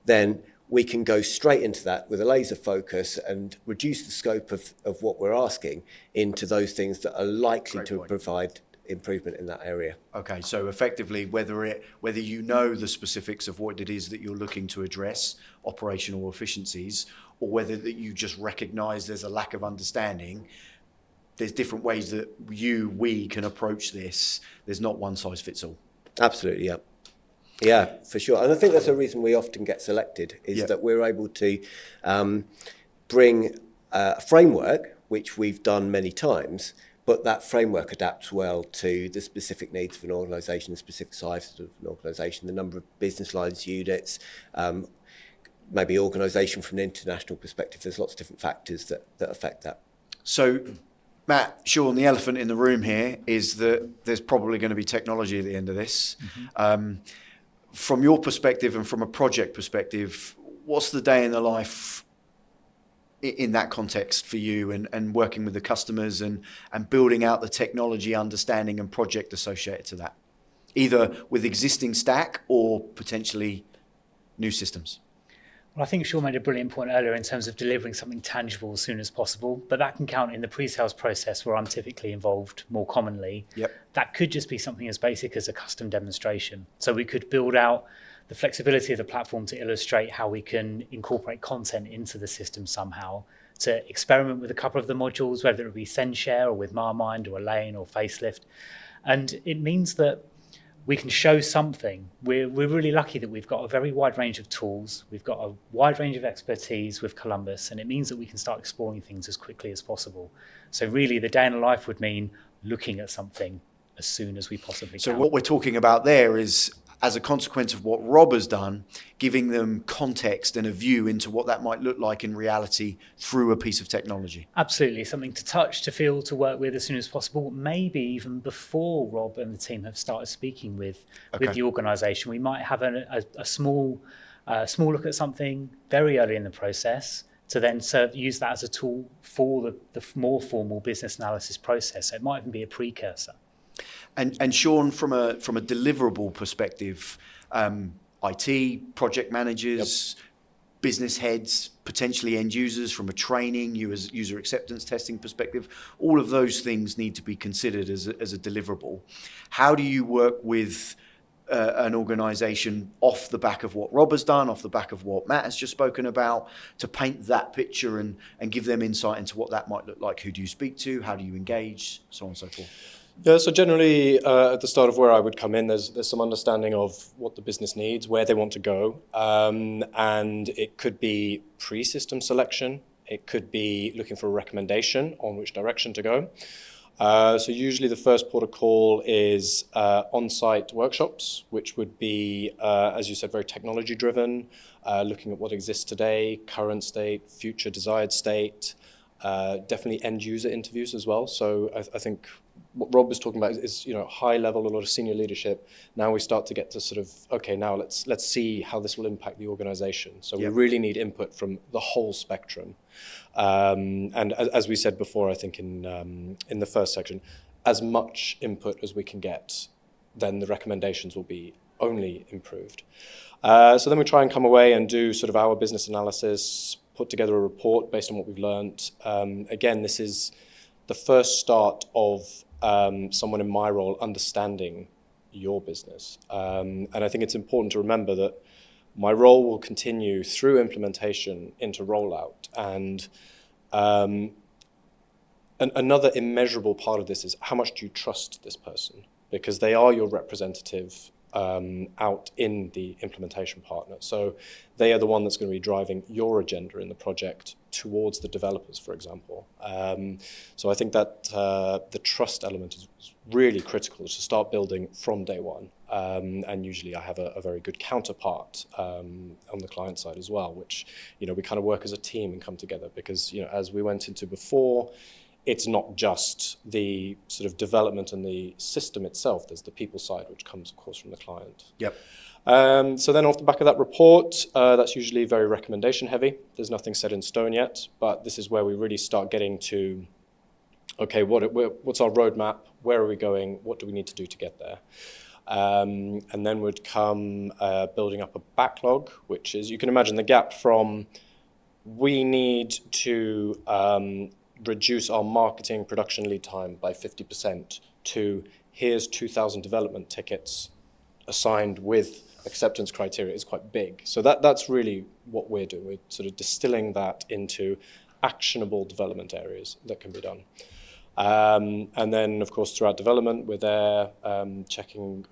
then we can go straight into that with a laser focus and reduce the scope of what we're asking into those things that are likely to provide improvement in that area. Okay, so effectively, whether you know the specifics of what it is that you're looking to address, operational efficiencies, or whether that you just recognise there's a lack of understanding, there's different ways that we can approach this. There's not one size fits all. Absolutely, yeah. Yeah, for sure. And I think that's a reason we often get selected, is that we're able to bring a framework, which we've done many times, but that framework adapts well to the specific needs of an organisation, the specific size of an organisation, the number of business lines, units, maybe organisation from an international perspective. There's lots of different factors that affect that. So, Matt, Sean, the elephant in the room here is that there's probably going to be technology at the end of this. Mm-hmm. From your perspective and from a project perspective, what's the day in the life in that context for you, and working with the customers and building out the technology understanding and project associated to that, either with existing stack or potentially new systems? Well, I think Sean made a brilliant point earlier in terms of delivering something tangible as soon as possible, but that can count in the pre-sales process where I'm typically involved more commonly. Yep. That could just be something as basic as a custom demonstration. So we could build out the flexibility of the platform to illustrate how we can incorporate content into the system somehow, to experiment with a couple of the modules, whether it be SendShare or with Marmind or Elaine or Facelift. And it means that we can show something. We're really lucky that we've got a very wide range of tools. We've got a wide range of expertise with Columbus, and it means that we can start exploring things as quickly as possible. So really, the day in the life would mean looking at something as soon as we possibly can. So what we're talking about there is, as a consequence of what Rob has done, giving them context and a view into what that might look like in reality through a piece of technology. Absolutely, something to touch, to feel, to work with as soon as possible, maybe even before Rob and the team have started speaking with the organisation. We might have a small look at something very early in the process to then use that as a tool for the more formal business analysis process. So it might even be a precursor. And Sean, from a deliverable perspective, IT, project managers, business heads, potentially end users, from a training, user acceptance testing perspective, all of those things need to be considered as a deliverable. How do you work with an organisation off the back of what Rob has done, off the back of what Matt has just spoken about, to paint that picture and give them insight into what that might look like? Who do you speak to? How do you engage? So on and so forth. Yeah, so generally at the start of where I would come in, there's some understanding of what the business needs, where they want to go, and it could be pre-system selection, it could be looking for a recommendation on which direction to go. So usually the first port of call is on-site workshops, which would be, as you said, very technology-driven, looking at what exists today, current state, future desired state, definitely end-user interviews as well. So I think what Rob was talking about is high level, a lot of senior leadership. Now we start to get to sort of, okay, now let's see how this will impact the organization. So we really need input from the whole spectrum. And as we said before, I think in the first section, as much input as we can get, then the recommendations will be only improved. So then we try and come away and do sort of our business analysis, put together a report based on what we've learned. Again, this is the first start of someone in my role understanding your business. And I think it's important to remember that my role will continue through implementation into rollout. And another immeasurable part of this is how much do you trust this person? Because they are your representative out in the implementation partner. So they are the one that's going to be driving your agenda in the project towards the developers, for example. So I think that the trust element is really critical to start building from day one. And usually I have a very good counterpart on the client side as well, which, we kind of work as a team and come together because, as we went into before, it's not just the sort of development and the system itself. There's the people side, which comes, of course, from the client. Yep. So then off the back of that report, that's usually very recommendation heavy. There's nothing set in stone yet, but this is where we really start getting to, okay, what's our roadmap? Where are we going? What do we need to do to get there? And then would come building up a backlog, which is, you can imagine the gap from we need to reduce our marketing production lead time by 50% to here's 2,000 development tickets assigned with acceptance criteria is quite big. So that's really what we're doing. We're sort of distilling that into actionable development areas that can be done. And then, of course, throughout development, we're there checking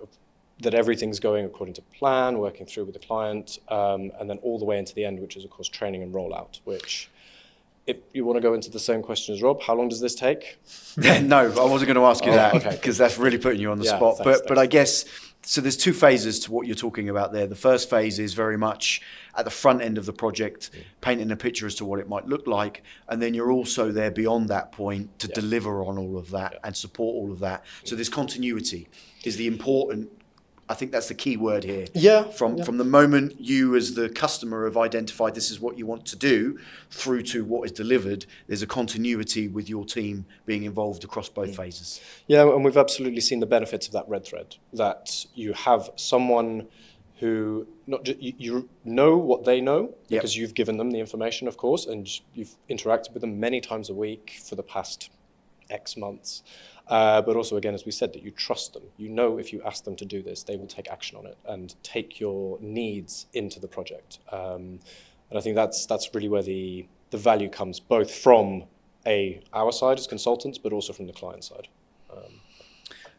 that everything's going according to plan, working through with the client, and then all the way into the end, which is, of course, training and rollout, which, if you want to go into the same question as Rob, how long does this take? No, I wasn't going to ask you that okay. because that's really putting you on the spot. Thanks. But I guess, so there's two phases to what you're talking about there. The first phase is very much at the front end of the project, painting a picture as to what it might look like. And then you're also there beyond that point to deliver on all of that and support all of that. So this continuity is the important, I think that's the key word here. From the moment you as the customer have identified this is what you want to do through to what is delivered, there's a continuity with your team being involved across both phases. Yeah, and we've absolutely seen the benefits of that red thread, that you have someone who you know what they know because you've given them the information, of course, and you've interacted with them many times a week for the past X months. But also, again, as we said, that you trust them. You know if you ask them to do this, they will take action on it and take your needs into the project. And I think that's really where the value comes, both from our side as consultants, but also from the client side.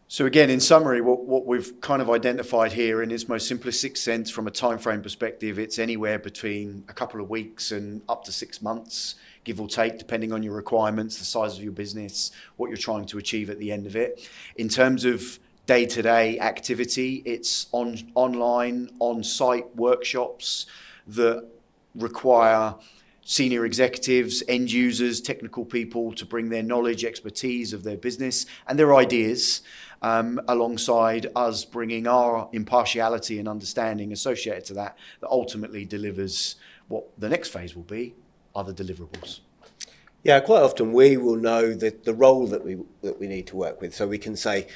So again, in summary, what we've kind of identified here in its most simplistic sense from a time frame perspective, it's anywhere between a couple of weeks and up to 6 months, give or take, depending on your requirements, the size of your business, what you're trying to achieve at the end of it. In terms of day-to-day activity, it's online, on-site workshops that require senior executives, end users, technical people to bring their knowledge, expertise of their business and their ideas alongside us bringing our impartiality and understanding associated to that ultimately delivers what the next phase will be, other deliverables. Yeah, quite often we will know the role that we need to work with. So we can say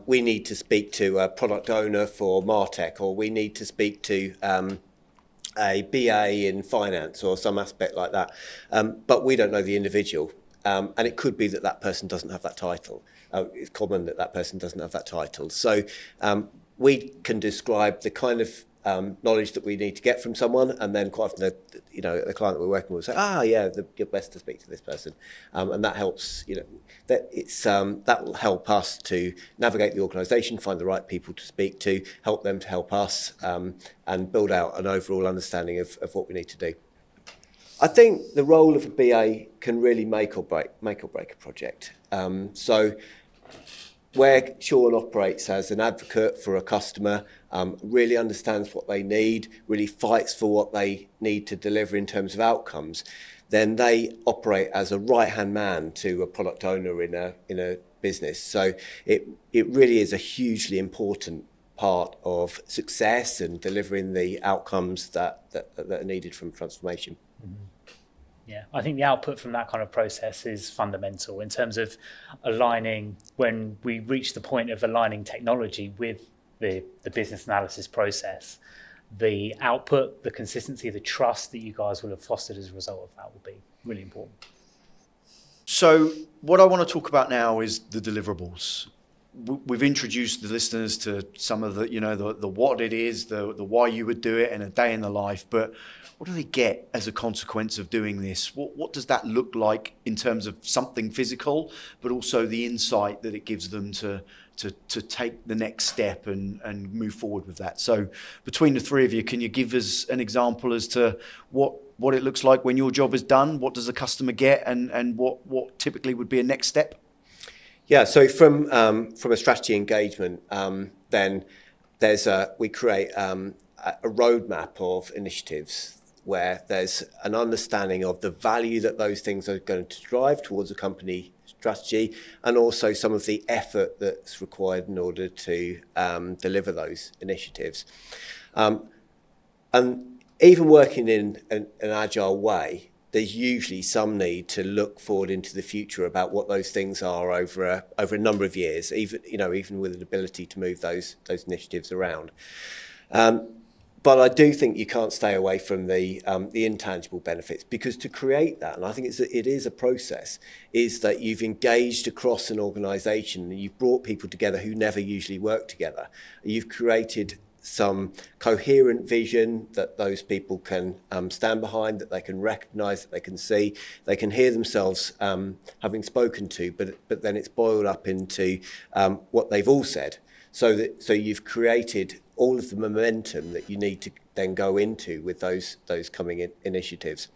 we need to speak to a product owner for Martech, or we need to speak to a BA in finance or some aspect like that. But we don't know the individual. And it could be that person doesn't have that title. It's common that person doesn't have that title. So we can describe the kind of knowledge that we need to get from someone, and then quite often the client that we're working with will say, you're best to speak to this person. And that helps, that will help us to navigate the organisation, find the right people to speak to, help them to help us, and build out an overall understanding of what we need to do. I think the role of a BA can really make or break a project. So where Sean operates as an advocate for a customer, really understands what they need, really fights for what they need to deliver in terms of outcomes, then they operate as a right-hand man to a product owner in a business. So it really is a hugely important part of success and delivering the outcomes that are needed from transformation. Yeah, I think the output from that kind of process is fundamental in terms of aligning, when we reach the point of aligning technology with the business analysis process, the output, the consistency, the trust that you guys will have fostered as a result of that will be really important. So what I want to talk about now is the deliverables. We've introduced the listeners to some of the what it is, the why you would do it, and a day in the life. But what do they get as a consequence of doing this? What does that look like in terms of something physical, but also the insight that it gives them to take the next step and move forward with that? So between the three of you, can you give us an example as to what what it looks like when your job is done? What does the customer get, and what typically would be a next step? Yeah, so from a strategy engagement, then we create a roadmap of initiatives where there's an understanding of the value that those things are going to drive towards a company strategy, and also some of the effort that's required in order to deliver those initiatives. And even working in an agile way, there's usually some need to look forward into the future about what those things are over a number of years, even with an ability to move those initiatives around. But I do think you can't stay away from the intangible benefits, because to create that, and I think it is a process, is that you've engaged across an organisation and you've brought people together who never usually work together. You've created some coherent vision that those people can stand behind, that they can recognise, that they can see, they can hear themselves having spoken to, but then it's boiled up into what they've all said. So you've created all of the momentum that you need to then go into with those coming initiatives.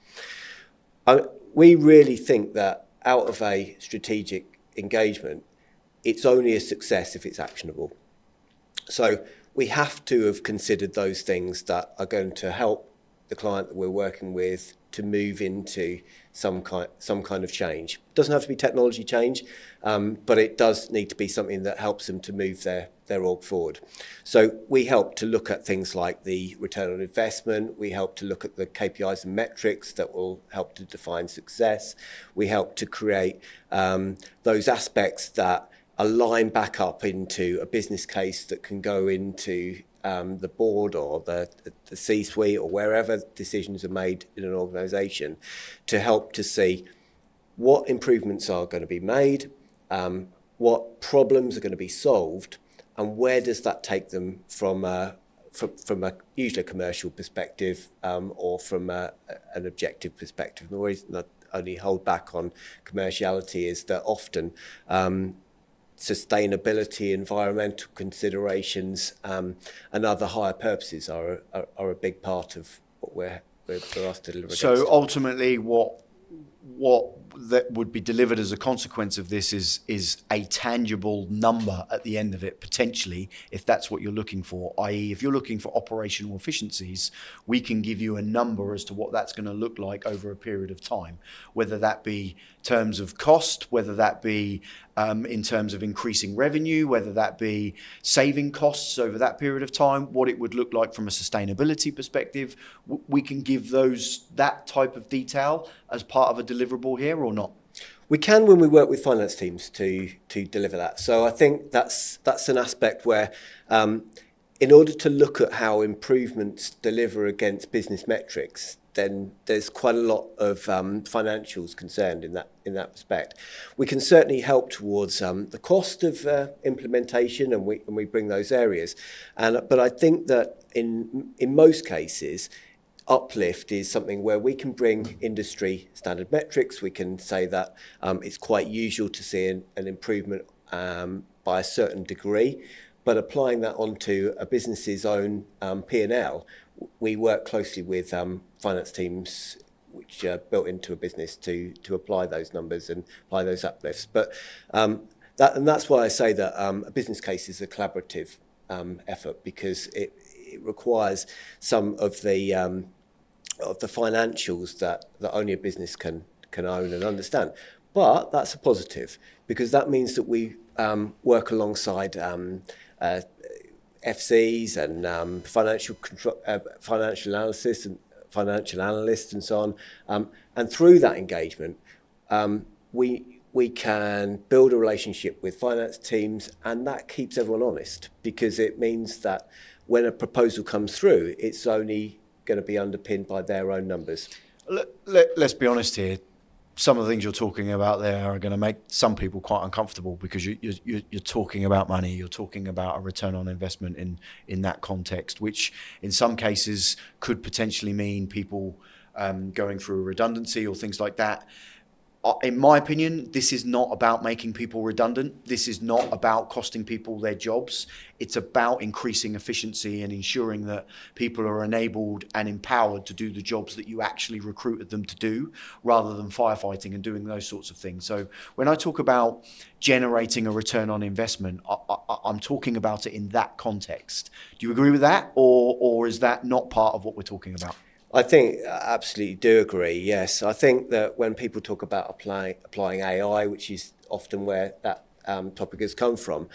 We really think that out of a strategic engagement, it's only a success if it's actionable. So we have to have considered those things that are going to help the client that we're working with to move into some kind of change. It doesn't have to be technology change, but it does need to be something that helps them to move their org forward. So we help to look at things like the return on investment. We help to look at the KPIs and metrics that will help to define success. We help to create those aspects that align back up into a business case that can go into the board or the C-suite or wherever decisions are made in an organisation, to help to see what improvements are going to be made, what problems are going to be solved, and where does that take them from usually a commercial perspective or from an objective perspective. The reason I only hold back on commerciality is that often sustainability, environmental considerations, and other higher purposes are a big part of what we're asked to deliver. So ultimately, what that would be delivered as a consequence of this is a tangible number at the end of it, potentially, if that's what you're looking for. I.e., if you're looking for operational efficiencies, we can give you a number as to what that's going to look like over a period of time, whether that be terms of cost, whether that be in terms of increasing revenue, whether that be saving costs over that period of time, what it would look like from a sustainability perspective. We can give that type of detail as part of a deliverable here, or not? We can when we work with finance teams to deliver that. So I think that's an aspect where, in order to look at how improvements deliver against business metrics, then there's quite a lot of financials concerned in that respect. We can certainly help towards the cost of implementation, and we bring those areas. But I think that in most cases, uplift is something where we can bring industry standard metrics. We can say that it's quite usual to see an improvement by a certain degree, but applying that onto a business's own P&L, we work closely with finance teams which are built into a business to apply those numbers and apply those uplifts. But that's why I say that a business case is a collaborative effort, because it requires some of the financials that only a business can own and understand. But that's a positive, because that means that we work alongside FCs and financial analysis and financial analysts and so on. And through that engagement, we can build a relationship with finance teams, and that keeps everyone honest, because it means that when a proposal comes through, it's only going to be underpinned by their own numbers. Let's be honest here. Some of the things you're talking about there are going to make some people quite uncomfortable, because you're talking about money, you're talking about a return on investment in that context, which in some cases could potentially mean people going through a redundancy or things like that. in my opinion, this is not about making people redundant. This is not about costing people their jobs. It's about increasing efficiency and ensuring that people are enabled and empowered to do the jobs that you actually recruited them to do, rather than firefighting and doing those sorts of things. So when I talk about generating a return on investment, I'm talking about it in that context. Do you agree with that, or is that not part of what we're talking about? I think I absolutely do agree, yes. I think that when people talk about applying AI, which is often where that topic has come from,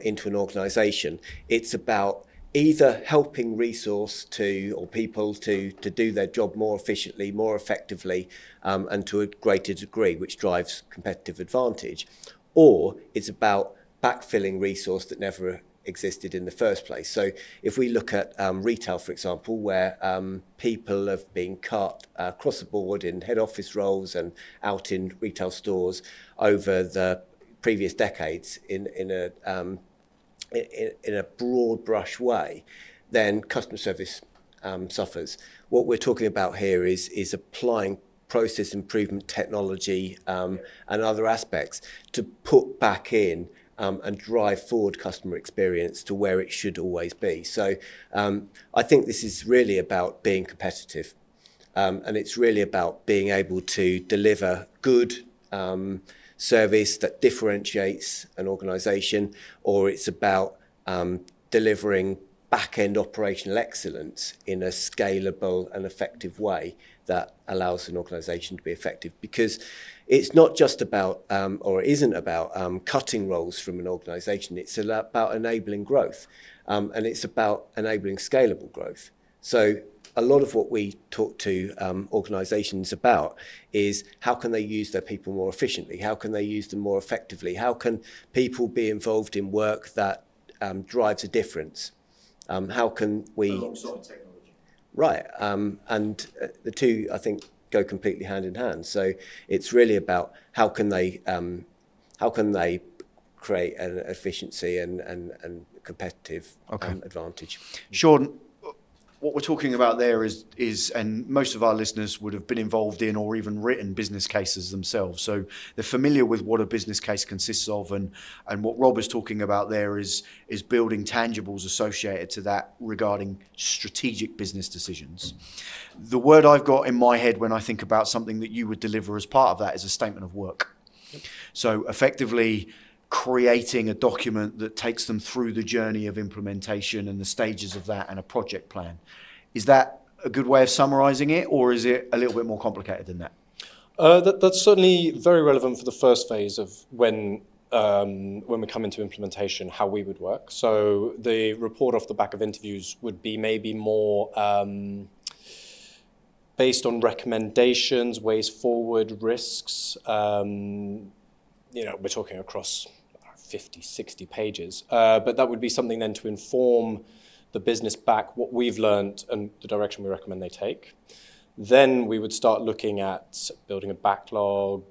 into an organisation, it's about either helping people to do their job more efficiently, more effectively, and to a greater degree, which drives competitive advantage, or it's about backfilling resource that never existed in the first place. So if we look at retail, for example, where people have been cut across the board in head office roles and out in retail stores over the previous decades in a broad brush way, then customer service suffers. What we're talking about here is applying process improvement technology and other aspects to put back in and drive forward customer experience to where it should always be. So I think this is really about being competitive, and it's really about being able to deliver good service that differentiates an organisation, or it's about delivering back-end operational excellence in a scalable and effective way that allows an organisation to be effective. Because it's not just about, or it isn't about cutting roles from an organisation, it's about enabling growth, and it's about enabling scalable growth. So a lot of what we talk to organisations about is how can they use their people more efficiently? How can they use them more effectively? How can people be involved in work that drives a difference? How can we... Alongside technology. Right, and the two, I think, go completely hand in hand. So it's really about how can they create an efficiency and competitive advantage. Sean, what we're talking about there is, and most of our listeners would have been involved in or even written business cases themselves. So they're familiar with what a business case consists of, and what Rob is talking about there is building tangibles associated to that regarding strategic business decisions. The word I've got in my head when I think about something that you would deliver as part of that is a statement of work. Yep. So effectively creating a document that takes them through the journey of implementation and the stages of that and a project plan. Is that a good way of summarising it, or is it a little bit more complicated than that? That's certainly very relevant for the first phase of when we come into implementation, how we would work. So the report off the back of interviews would be maybe more based on recommendations, ways forward, risks. We're talking across 50, 60 pages, but that would be something then to inform the business back what we've learned and the direction we recommend they take. Then we would start looking at building a backlog,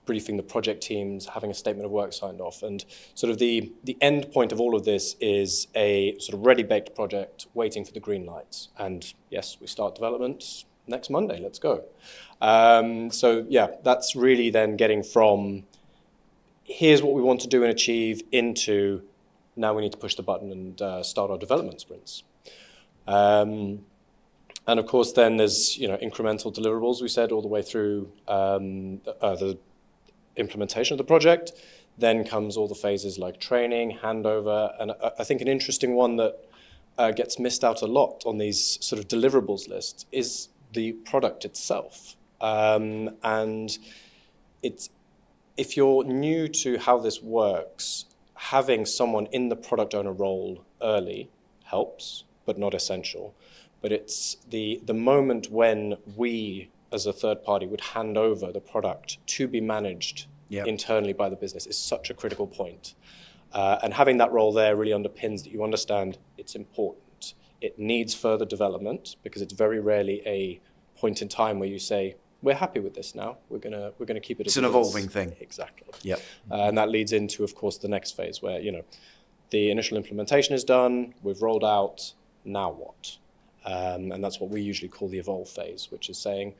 briefing the project teams, having a statement of work signed off. And sort of the end point of all of this is a sort of ready-baked project waiting for the green lights. And yes, we start development next Monday, let's go. So yeah, that's really then getting from here's what we want to do and achieve into now we need to push the button and start our development sprints. And of course then there's incremental deliverables we said all the way through the implementation of the project. Then comes all the phases like training, handover, and I think an interesting one that gets missed out a lot on these sort of deliverables lists is the product itself. And if you're new to how this works, having someone in the product owner role early helps, but not essential. But it's the moment when we, as a third party, would hand over the product to be managed internally by the business is such a critical point. And having that role there really underpins that you understand it's important. It needs further development because it's very rarely a point in time where you say, we're happy with this now. We're gonna keep it. It's an evolving thing. Exactly. Yep. And that leads into, of course, the next phase where the initial implementation is done. We've rolled out. Now what? And that's what we usually call the evolve phase, which is saying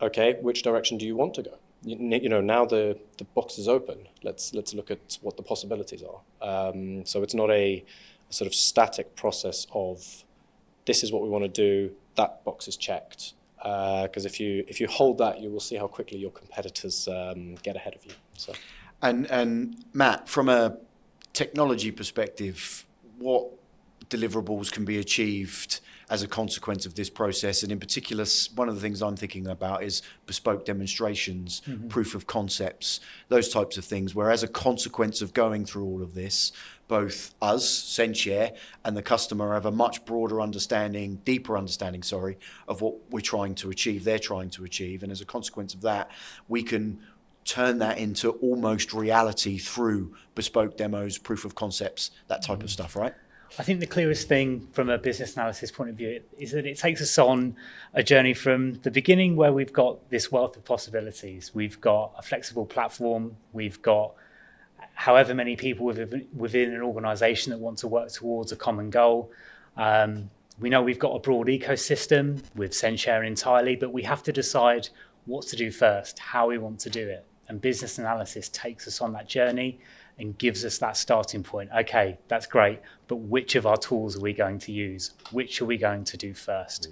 Okay, which direction do you want to go? Now the box is open. Let's look at what the possibilities are. So it's not a sort of static process of this is what we want to do, that box is checked. Because if you hold that, you will see how quickly your competitors get ahead of you. So. And Matt, from a technology perspective, what deliverables can be achieved as a consequence of this process? And in particular, one of the things I'm thinking about is bespoke demonstrations, proof of concepts, those types of things, where as a consequence of going through all of this, both us, SendShare, and the customer have a much broader understanding, deeper understanding, of what we're trying to achieve, they're trying to achieve. And as a consequence of that, we can turn that into almost reality through bespoke demos, proof of concepts, that type of stuff, right? I think the clearest thing from a business analysis point of view is that it takes us on a journey from the beginning where we've got this wealth of possibilities. We've got a flexible platform. We've got however many people within an organisation that want to work towards a common goal. We know we've got a broad ecosystem with SendShare entirely, but we have to decide what to do first, how we want to do it. And business analysis takes us on that journey and gives us that starting point. Okay, that's great, but which of our tools are we going to use? Which are we going to do first?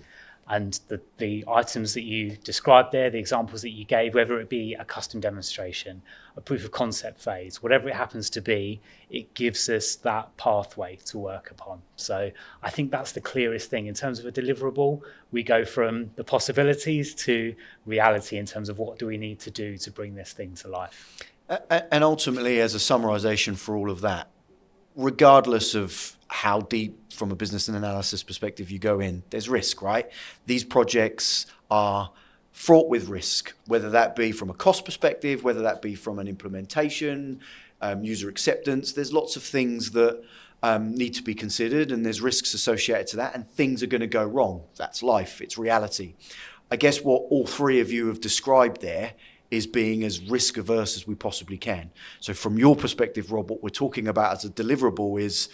And the items that you described there, the examples that you gave, whether it be a custom demonstration, a proof of concept phase, whatever it happens to be, it gives us that pathway to work upon. So I think that's the clearest thing. In terms of a deliverable, we go from the possibilities to reality in terms of what do we need to do to bring this thing to life. And ultimately, as a summarization for all of that, regardless of how deep from a business and analysis perspective you go in, there's risk, right? These projects are fraught with risk, whether that be from a cost perspective, whether that be from an implementation, user acceptance. There's lots of things that need to be considered, and there's risks associated to that, and things are going to go wrong. That's life. It's reality. I guess what all three of you have described there is being as risk averse as we possibly can. So from your perspective, Rob, what we're talking about as a deliverable is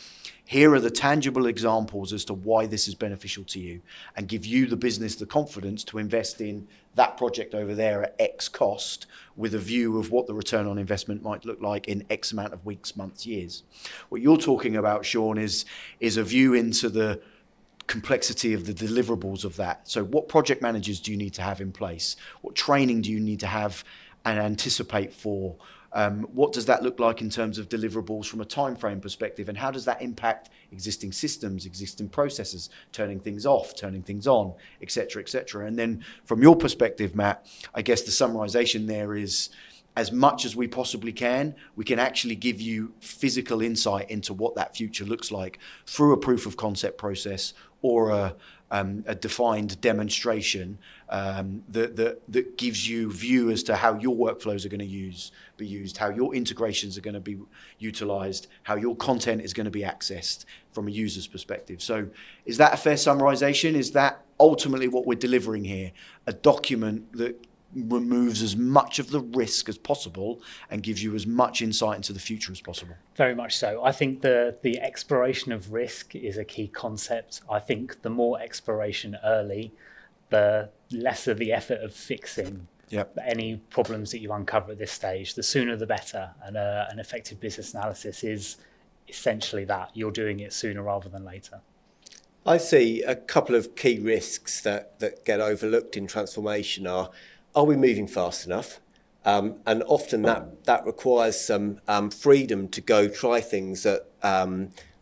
here are the tangible examples as to why this is beneficial to you, and give you, the business, the confidence to invest in that project over there at X cost with a view of what the return on investment might look like in X amount of weeks, months, years. What you're talking about, Sean, is a view into the complexity of the deliverables of that. So what project managers do you need to have in place? What training do you need to have and anticipate for? What does that look like in terms of deliverables from a time frame perspective? And how does that impact existing systems, existing processes, turning things off, turning things on, et cetera, et cetera? And then from your perspective, Matt, I guess the summarization there is, as much as we possibly can, we can actually give you physical insight into what that future looks like through a proof of concept process or a defined demonstration that gives you view as to how your workflows are going to be used, how your integrations are going to be utilized, how your content is going to be accessed from a user's perspective. So is that a fair summarization? Is that ultimately what we're delivering here? A document that removes as much of the risk as possible and gives you as much insight into the future as possible? Very much so. I think the exploration of risk is a key concept. I think the more exploration early, the lesser the effort of fixing any problems that you uncover at this stage. The sooner the better. And an effective business analysis is essentially that. You're doing it sooner rather than later. I see a couple of key risks that get overlooked in transformation are we moving fast enough? And often that requires some freedom to go try things at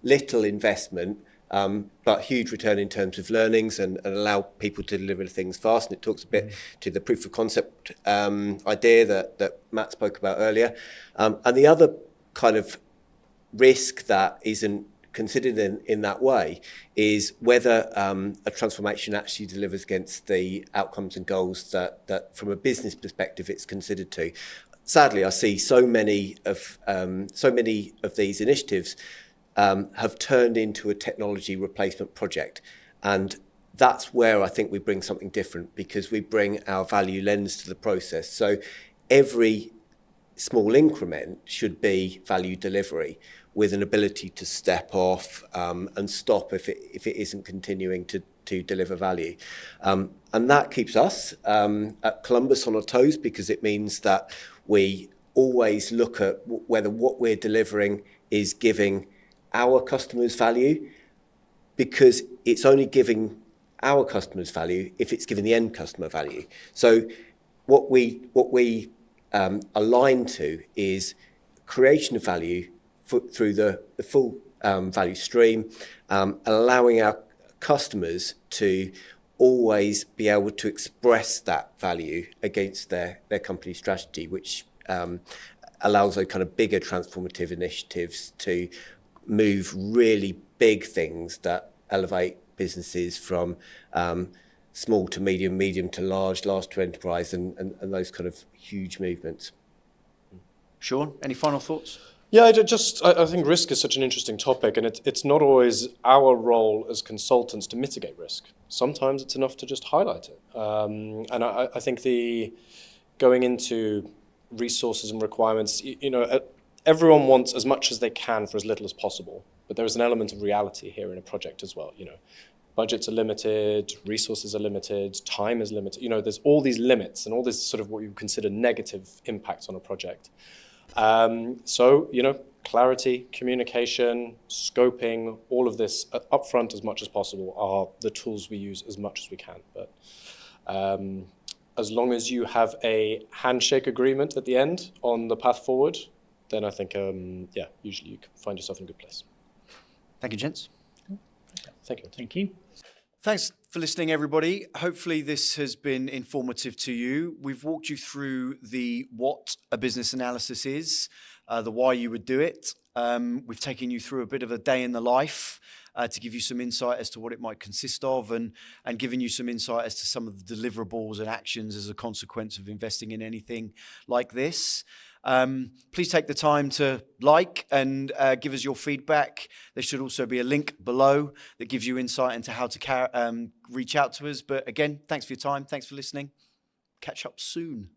little investment, but huge return in terms of learnings and allow people to deliver things fast. And it talks a bit to the proof of concept idea that Matt spoke about earlier. And the other kind of risk that isn't considered in that way is whether a transformation actually delivers against the outcomes and goals that from a business perspective it's considered to. Sadly, I see so many of these initiatives have turned into a technology replacement project, and that's where I think we bring something different, because we bring our value lens to the process. So every small increment should be value delivery, with an ability to step off and stop if it isn't continuing to to deliver value. And that keeps us at Columbus on our toes, because it means that we always look at whether what we're delivering is giving our customers value, because it's only giving our customers value if it's giving the end customer value. So what we align to is creation of value through the full value stream, allowing our customers to always be able to express that value against their company strategy, which allows those kind of bigger transformative initiatives to move really big things that elevate businesses from small to medium, medium to large, large to enterprise, and those kind of huge movements. Sean, any final thoughts? Yeah, I think risk is such an interesting topic, and it's not always our role as consultants to mitigate risk. Sometimes it's enough to just highlight it. And I think going into resources and requirements, everyone wants as much as they can for as little as possible, but there is an element of reality here in a project as well. Budgets are limited, resources are limited, time is limited. There's all these limits and all this sort of what you consider negative impacts on a project. So, clarity, communication, scoping, all of this upfront as much as possible are the tools we use as much as we can. But as long as you have a handshake agreement at the end on the path forward, then I think, usually you can find yourself in a good place. Thank you, gents. Thank you. Thank you. Thanks for listening, everybody. Hopefully this has been informative to you. We've walked you through the what a business analysis is, the why you would do it. We've taken you through a bit of a day in the life to give you some insight as to what it might consist of, and giving you some insight as to some of the deliverables and actions as a consequence of investing in anything like this. Please take the time to like and give us your feedback. There should also be a link below that gives you insight into how to reach out to us. But again, thanks for your time. Thanks for listening. Catch up soon.